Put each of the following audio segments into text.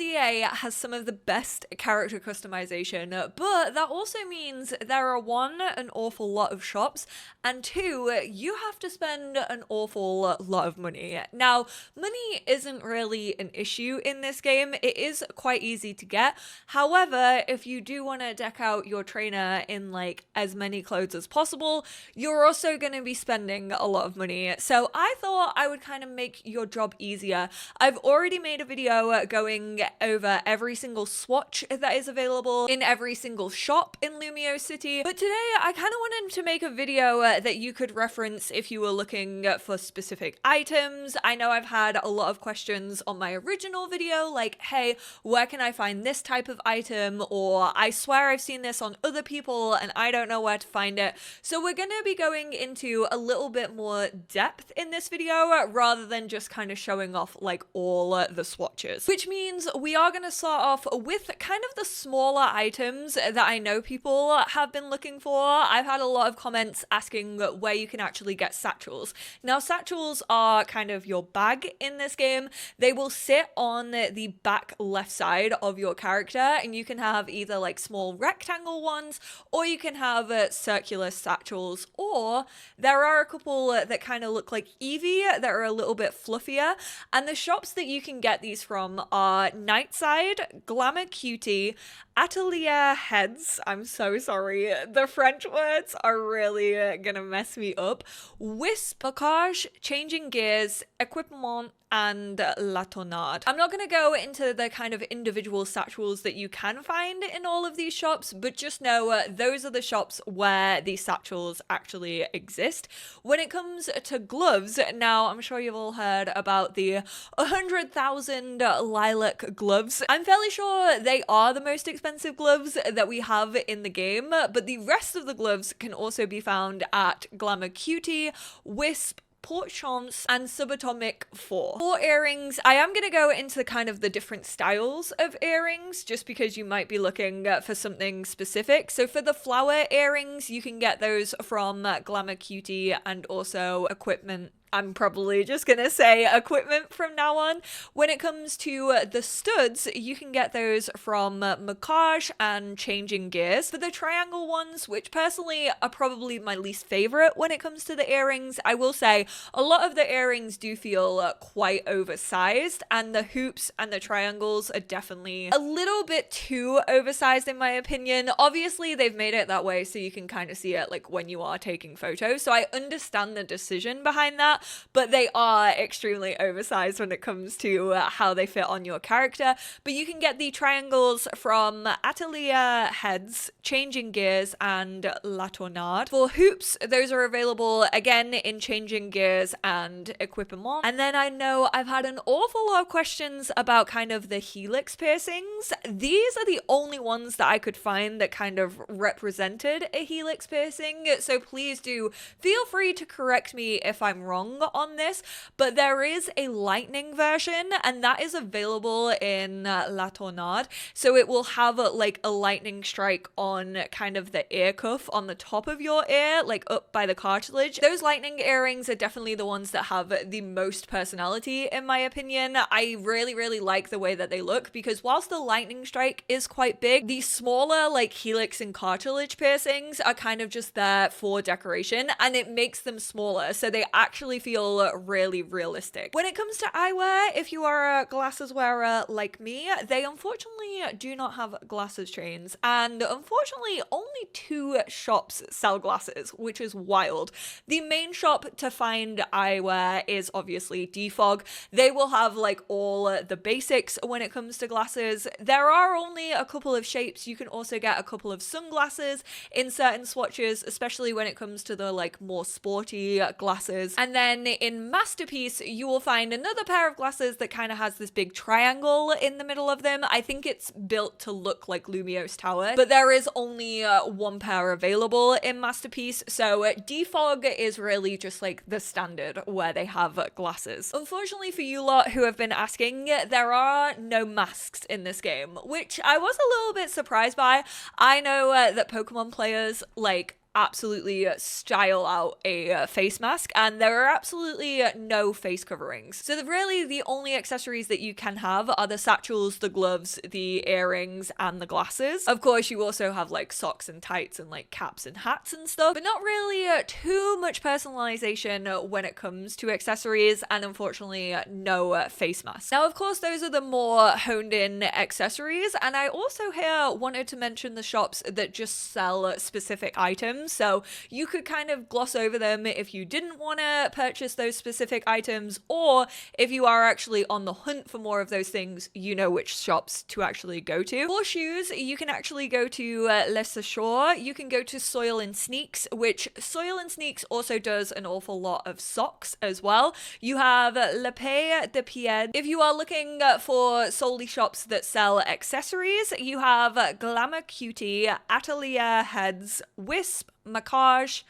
EA has some of the best character customization, but that also means there are one, an awful lot of shops, and two, you have to spend an awful lot of money. Now, money isn't really an issue in this game. It is quite easy to get. However, if you do want to deck out your trainer in like as many clothes as possible, you're also going to be spending a lot of money. So I thought I would kind of make your job easier. I've already made a video going over every single swatch that is available in every single shop in Lumio City, but today I kind of wanted to make a video that you could reference if you were looking for specific items. I know I've had a lot of questions on my original video like, hey, where can I find this type of item? Or I swear I've seen this on other people and I don't know where to find it. So we're going to be going into a little bit more depth in this video rather than just kind of showing off like all the swatches, which means we are going to start off with kind of the smaller items that I know people have been looking for. I've had a lot of comments asking where you can actually get satchels. Now, satchels are kind of your bag in this game. They will sit on the back left side of your character, and you can have either like small rectangle ones, or you can have circular satchels, or there are a couple that kind of look like Eevee that are a little bit fluffier, and the shops that you can get these from are Nightside, Glamour Cutie, Atelier Heads, I'm so sorry, the French words are really gonna mess me up, Wisp, Bocage, Changing Gears, Equipment, and La Tornade. I'm not going to go into the kind of individual satchels that you can find in all of these shops, but just know those are the shops where these satchels actually exist. When it comes to gloves, now I'm sure you've all heard about the 100,000 lilac gloves. I'm fairly sure they are the most expensive gloves that we have in the game, but the rest of the gloves can also be found at Glamour Cutie, Wisp, Port Champs, and Subatomic 4. For earrings, I am going to go into kind of the different styles of earrings just because you might be looking for something specific. So for the flower earrings, you can get those from Glamour Cutie and also Equipment. I'm probably just gonna say Equipment from now on. When it comes to the studs, you can get those from Macage and Changing Gears. For the triangle ones, which personally are probably my least favorite when it comes to the earrings, I will say a lot of the earrings do feel quite oversized, and the hoops and the triangles are definitely a little bit too oversized in my opinion. Obviously, they've made it that way so you can kind of see it like when you are taking photos, so I understand the decision behind that, but they are extremely oversized when it comes to how they fit on your character. But you can get the triangles from Atelier Heads, Changing Gears, and La Tornade. For hoops, those are available again in Changing Gears and Equipment. And then I know I've had an awful lot of questions about kind of the helix piercings. These are the only ones that I could find that kind of represented a helix piercing, so please do feel free to correct me if I'm wrong on this, but there is a lightning version, and that is available in La Tornade, so it will have like a lightning strike on kind of the ear cuff on the top of your ear, like up by the cartilage. Those lightning earrings are definitely the ones that have the most personality in my opinion. I really like the way that they look, because whilst the lightning strike is quite big, the smaller like helix and cartilage piercings are kind of just there for decoration, and it makes them smaller, so they actually feel really realistic. When it comes to eyewear, if you are a glasses wearer like me, they unfortunately do not have glasses chains, and unfortunately only 2 shops sell glasses, which is wild. The main shop to find eyewear is obviously Defog. They will have like all the basics when it comes to glasses. There are only a couple of shapes. You can also get a couple of sunglasses in certain swatches, especially when it comes to the like more sporty glasses. And then in Masterpiece, you will find another pair of glasses that kind of has this big triangle in the middle of them. I think it's built to look like Lumio's tower, but there is only one pair available in Masterpiece, so Defog is really just like the standard where they have glasses. Unfortunately for you lot who have been asking, there are no masks in this game, which I was a little bit surprised by. I know that Pokemon players like absolutely style out a face mask, and there are absolutely no face coverings. So really the only accessories that you can have are the satchels, the gloves, the earrings, and the glasses. Of course, you also have like socks and tights and like caps and hats and stuff, but not really too much personalization when it comes to accessories, and unfortunately no face masks. Now, of course, those are the more honed in accessories, and I also here wanted to mention the shops that just sell specific items, so you could kind of gloss over them if you didn't want to purchase those specific items, or if you are actually on the hunt for more of those things, you know which shops to actually go to. For shoes, you can actually go to Les Sachets, you can go to Soil and Sneaks, which Soil and Sneaks also does an awful lot of socks as well. You have Le Pays de Pied. If you are looking for solely shops that sell accessories, you have Glamour Cutie, Atelier Heads, Wisp, Macage,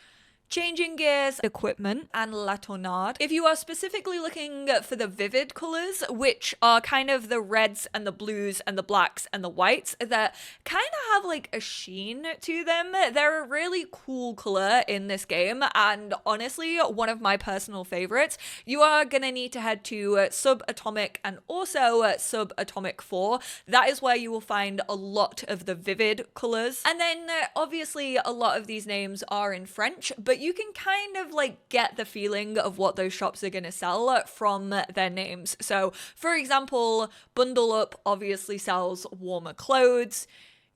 Changing Gears, Equipment, and La Tornade. If you are specifically looking for the vivid colors, which are kind of the reds and the blues and the blacks and the whites that kind of have like a sheen to them, they're a really cool color in this game, and honestly one of my personal favorites. You are gonna need to head to Subatomic and also Subatomic 4. That is where you will find a lot of the vivid colors, and then obviously a lot of these names are in French, but you can kind of like get the feeling of what those shops are going to sell from their names. So for example, Bundle Up obviously sells warmer clothes.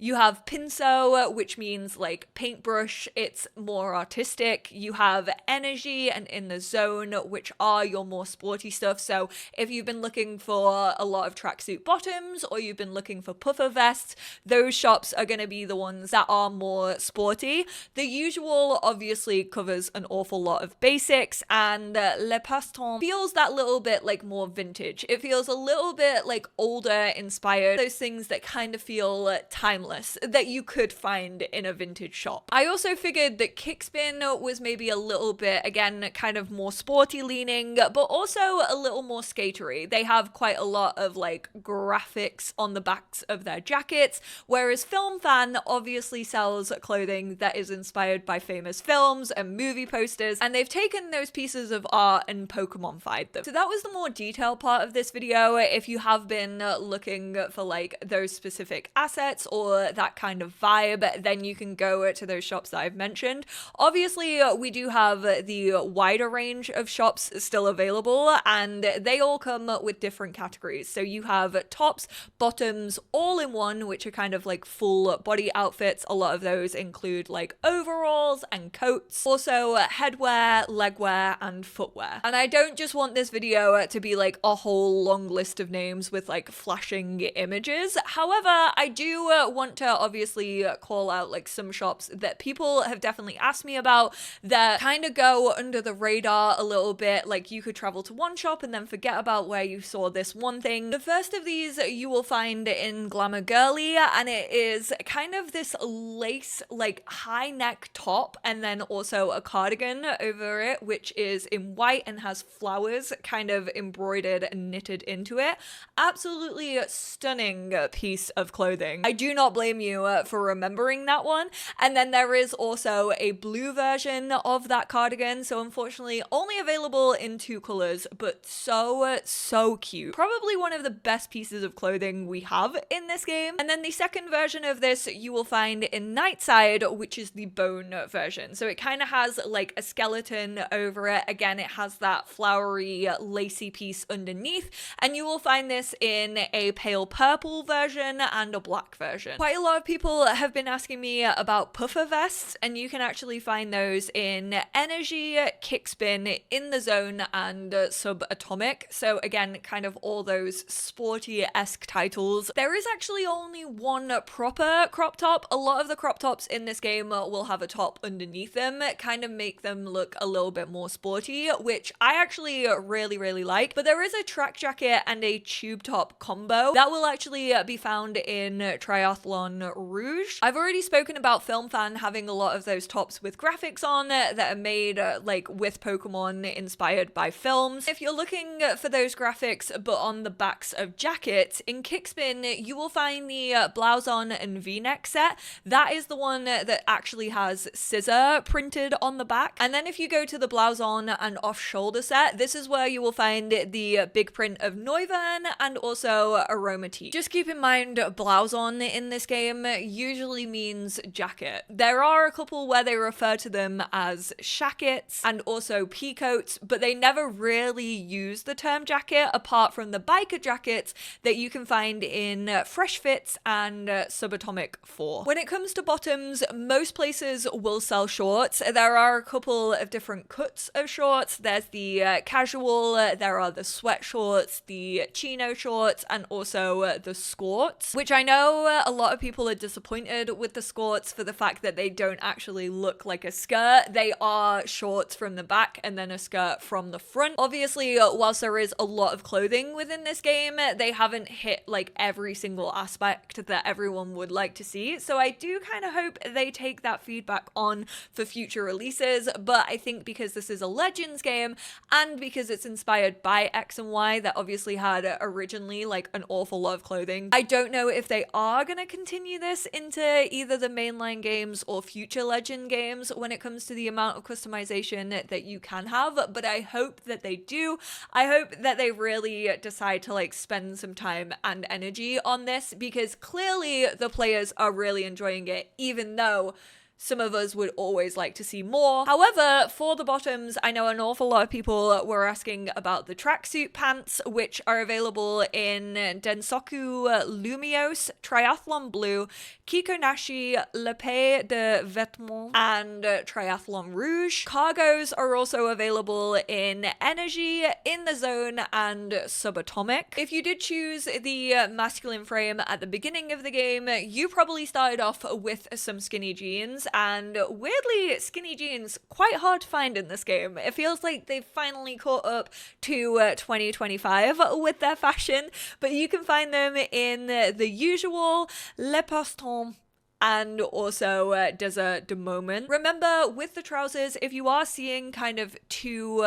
You have Pinceau, which means like paintbrush, it's more artistic. You have Energy and In the Zone, which are your more sporty stuff. So if you've been looking for a lot of tracksuit bottoms, or you've been looking for puffer vests, those shops are going to be the ones that are more sporty. The Usual obviously covers an awful lot of basics, and Le Passe-Temps feels that little bit like more vintage. It feels a little bit like older inspired, those things that kind of feel timeless, that you could find in a vintage shop. I also figured that Kickspin was maybe a little bit, again, kind of more sporty leaning, but also a little more skatery. They have quite a lot of like graphics on the backs of their jackets, whereas Film Fan obviously sells clothing that is inspired by famous films and movie posters, and they've taken those pieces of art and Pokemon-fied them. So that was the more detailed part of this video. If you have been looking for like those specific assets or that kind of vibe, then you can go to those shops that I've mentioned. Obviously, we do have the wider range of shops still available, and they all come with different categories. So you have tops, bottoms, all in one, which are kind of like full body outfits. A lot of those include like overalls and coats. Also headwear, legwear, and footwear. And I don't just want this video to be like a whole long list of names with like flashing images. However, I do want to obviously call out like some shops that people have definitely asked me about that kind of go under the radar a little bit. Like you could travel to one shop and then forget about where you saw this one thing. The first of these you will find in Glamour Girly, and it is kind of this lace like high neck top and then also a cardigan over it, which is in white and has flowers kind of embroidered and knitted into it. Absolutely stunning piece of clothing. I do not blame you for remembering that one. And then there is also a blue version of that cardigan, so unfortunately only available in 2 colors, but so cute. Probably one of the best pieces of clothing we have in this game. And then the second version of this you will find in Nightside, which is the bone version. So it kind of has like a skeleton over it. Again, it has that flowery lacy piece underneath, and you will find this in a pale purple version and a black version. Quite a lot of people have been asking me about puffer vests, and you can actually find those in Energy, Kickspin, In the Zone, and Subatomic. So again, kind of all those sporty-esque titles. There is actually only one proper crop top. A lot of the crop tops in this game will have a top underneath them, kind of make them look a little bit more sporty, which I actually really like. But there is a track jacket and a tube top combo that will actually be found in Triathlon Triathlon Rouge. I've already spoken about Film Fan having a lot of those tops with graphics on that are made like with Pokemon inspired by films. If you're looking for those graphics but on the backs of jackets, in Kickspin you will find the blouse on and v-neck set. That is the one that actually has scissor printed on the back. And then if you go to the blouse on and off shoulder set, this is where you will find the big print of Noivern and also Aromatisse. Just keep in mind, blouse on in this game usually means jacket. There are a couple where they refer to them as shackets and also peacoats, but they never really use the term jacket apart from the biker jackets that you can find in Fresh Fits and Subatomic 4. When it comes to bottoms, most places will sell shorts. There are a couple of different cuts of shorts. There's the casual, there are the sweat shorts, the chino shorts, and also the skirts, which I know a lot of people are disappointed with the skirts for the fact that they don't actually look like a skirt. They are shorts from the back and then a skirt from the front. Obviously, whilst there is a lot of clothing within this game, they haven't hit like every single aspect that everyone would like to see. So I do kind of hope they take that feedback on for future releases. But I think because this is a Legends game and because it's inspired by X and Y that obviously had originally like an awful lot of clothing, I don't know if they are going to continue this into either the mainline games or future Legend games when it comes to the amount of customization that you can have, but I hope that they do. I hope that they really decide to like spend some time and energy on this, because clearly the players are really enjoying it, even though some of us would always like to see more. However, for the bottoms, I know an awful lot of people were asking about the tracksuit pants, which are available in Densoku Lumiose, Triathlon Blue, Kikonashi, Le Pays de Vêtements, and Triathlon Rouge. Cargos are also available in Energy, In the Zone, and Subatomic. If you did choose the masculine frame at the beginning of the game, you probably started off with some skinny jeans, and weirdly, skinny jeans quite hard to find in this game. It feels like they've finally caught up to 2025 with their fashion, but you can find them in the usual Le Poston and also Desert de Moment. Remember, with the trousers, if you are seeing kind of two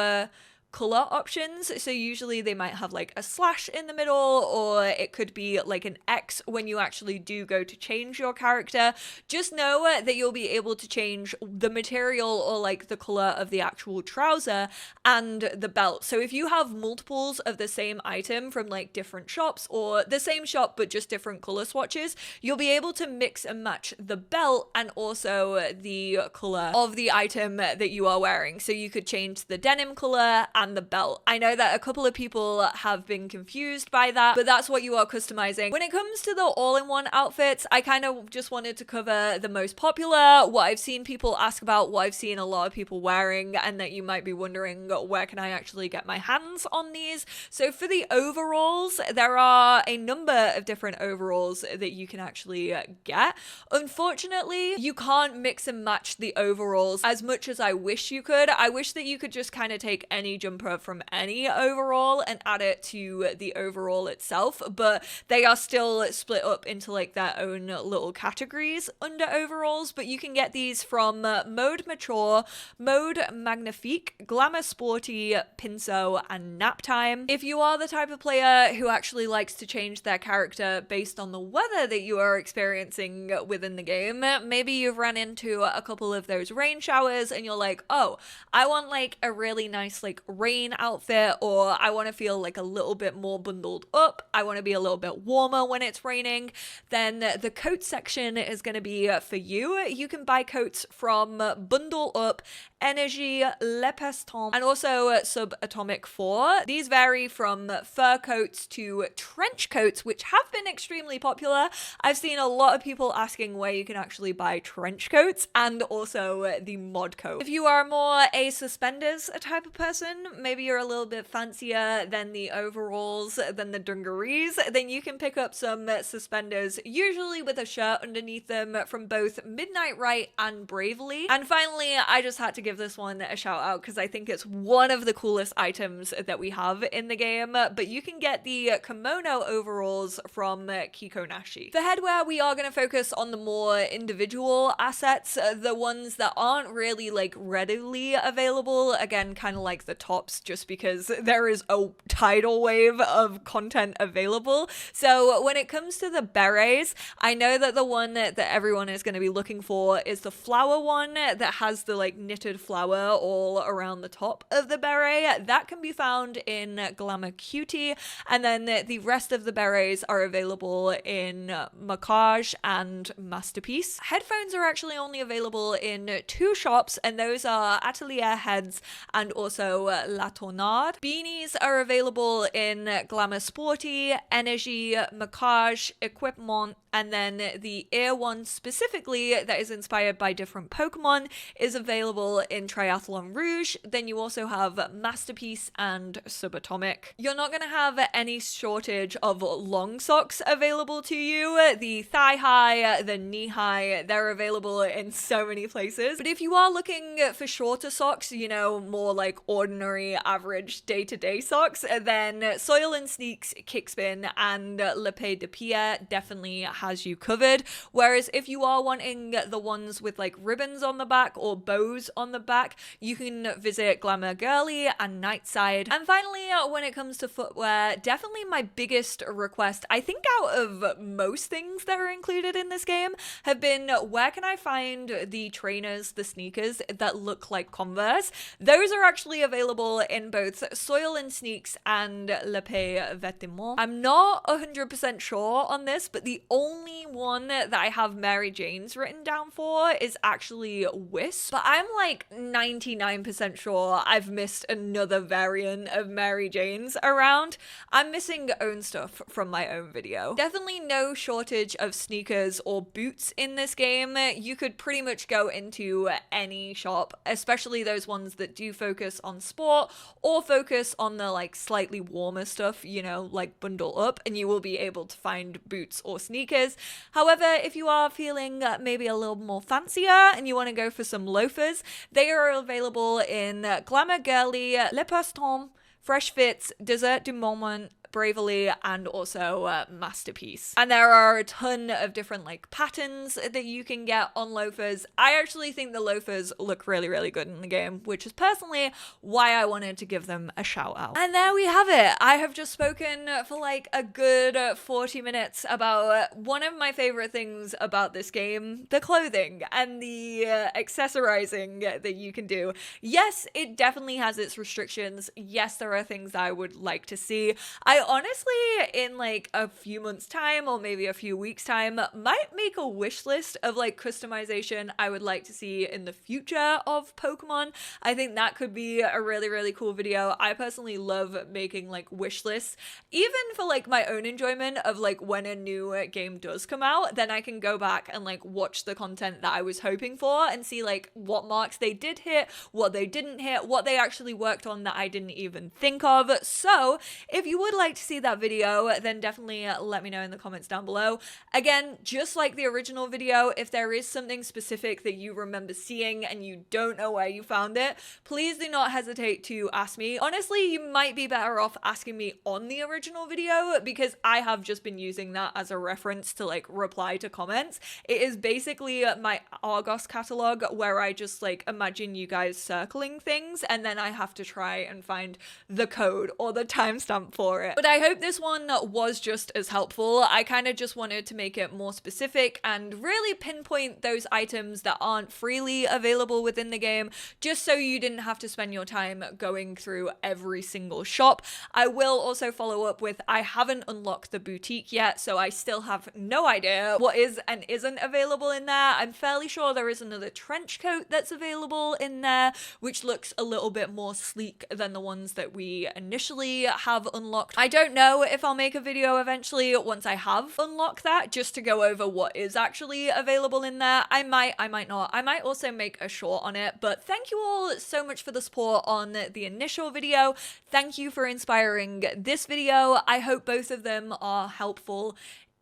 color options, so usually they might have like a slash in the middle, or it could be like an X when you actually do go to change your character. Just know that you'll be able to change the material or like the color of the actual trouser and the belt. So if you have multiples of the same item from like different shops, or the same shop but just different color swatches, you'll be able to mix and match the belt and also the color of the item that you are wearing. So you could change the denim color and the belt. I know that a couple of people have been confused by that, but that's what you are customizing. When it comes to the all-in-one outfits, I kind of just wanted to cover the most popular, what I've seen people ask about, what I've seen a lot of people wearing, and that you might be wondering, where can I actually get my hands on these? So for the overalls, there are a number of different overalls that you can actually get. Unfortunately, you can't mix and match the overalls as much as I wish you could. I wish that you could just kind of take any jumper from any overall and add it to the overall itself, but they are still split up into like their own little categories under overalls. But you can get these from Mode Mature, Mode Magnifique, Glamour Sporty, Pinso, and Nap Time. If you are the type of player who actually likes to change their character based on the weather that you are experiencing within the game, maybe you've run into a couple of those rain showers and you're like, oh, I want like a really nice like rain outfit, or I want to feel like a little bit more bundled up, I want to be a little bit warmer when it's raining, then the coat section is going to be for you. You can buy coats from Bundle Up, Energy, Le Peston, and also Subatomic 4. These vary from fur coats to trench coats, which have been extremely popular. I've seen a lot of people asking where you can actually buy trench coats, and also the mod coat. If you are more a suspenders type of person, maybe you're a little bit fancier than the overalls, than the dungarees, then you can pick up some suspenders, usually with a shirt underneath them, from both Midnight Rite and Bravely. And finally, I just had to give this one a shout out because I think it's one of the coolest items that we have in the game, but you can get the kimono overalls from Kikonashi. For headwear, we are going to focus on the more individual assets, the ones that aren't really like readily available, again, kind of like the tops, just because there is a tidal wave of content available. So when it comes to the berets, I know that the one that everyone is going to be looking for is the flower one that has the like knitted flower all around the top of the beret. That can be found in Glamour Cutie, and then the rest of the berets are available in Macage and Masterpiece. Headphones are actually only available in 2 shops, and those are Atelier Heads and also La Tornade. Beanies are available in Glamour Sporty, Energy, Macage, Equipment, and then the ear one specifically that is inspired by different Pokemon is available in Triathlon Rouge. Then you also have Masterpiece and Subatomic. You're not going to have any shortage of long socks available to you. The thigh high, the knee high, they're available in so many places. But if you are looking for shorter socks, you know, more like ordinary, average day-to-day socks, then Soil and Sneaks, Kickspin, and L'Epée de Pierre definitely has you covered. Whereas if you are wanting the ones with like ribbons on the back or bows on the back, you can visit Glamour Girly and Nightside. And finally, when it comes to footwear, definitely my biggest request, I think out of most things that are included in this game, have been where can I find the trainers, the sneakers that look like Converse. Those are actually available in both Soil and Sneaks and L'Epée Vêtements. I'm not 100% sure on this, but the only one that I have Mary Jane's written down for is actually Wisp. But I'm like 99% sure I've missed another variant of Mary Jane's around. I'm missing own stuff from my own video. Definitely no shortage of sneakers or boots in this game. You could pretty much go into any shop, especially those ones that do focus on sport or focus on the like slightly warmer stuff, you know, like bundle up, and you will be able to find boots or sneakers. However, if you are feeling maybe a little more fancier and you want to go for some loafers, they are available in Glamour Girly, Le Paston, Fresh Fits, Dessert du Moment, Bravely, and also Masterpiece. And there are a ton of different like patterns that you can get on loafers. I actually think the loafers look really, really good in the game, which is personally why I wanted to give them a shout out. And there we have it. I have just spoken for like a good 40 minutes about one of my favorite things about this game, the clothing and the accessorizing that you can do. Yes, it definitely has its restrictions. Yes, there are things I would like to see. I honestly, in like a few months time or maybe a few weeks time, might make a wish list of like customization I would like to see in the future of Pokemon. I think that could be a really, really cool video. I personally love making like wish lists, even for like my own enjoyment of like when a new game does come out, then I can go back and like watch the content that I was hoping for and see like what marks they did hit, what they didn't hit, what they actually worked on that I didn't even think of. So if you would like to see that video, then definitely let me know in the comments down below. Again, just like the original video, if there is something specific that you remember seeing and you don't know where you found it, please do not hesitate to ask me. Honestly, you might be better off asking me on the original video because I have just been using that as a reference to like reply to comments. It is basically my Argos catalog where I just like imagine you guys circling things and then I have to try and find the code or the timestamp for it. But I hope this one was just as helpful. I kind of just wanted to make it more specific and really pinpoint those items that aren't freely available within the game, just so you didn't have to spend your time going through every single shop. I will also follow up with, I haven't unlocked the boutique yet, so I still have no idea what is and isn't available in there. I'm fairly sure there is another trench coat that's available in there, which looks a little bit more sleek than the ones that we initially have unlocked. I don't know if I'll make a video eventually once I have unlocked that, just to go over what is actually available in there. I might not. I might also make a short on it, but thank you all so much for the support on the initial video. Thank you for inspiring this video. I hope both of them are helpful.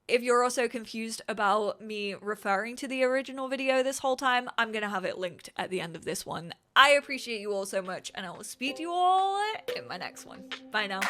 If you're also confused about me referring to the original video this whole time, I'm gonna have it linked at the end of this one. I appreciate you all so much, and I will speak to you all in my next one. Bye now.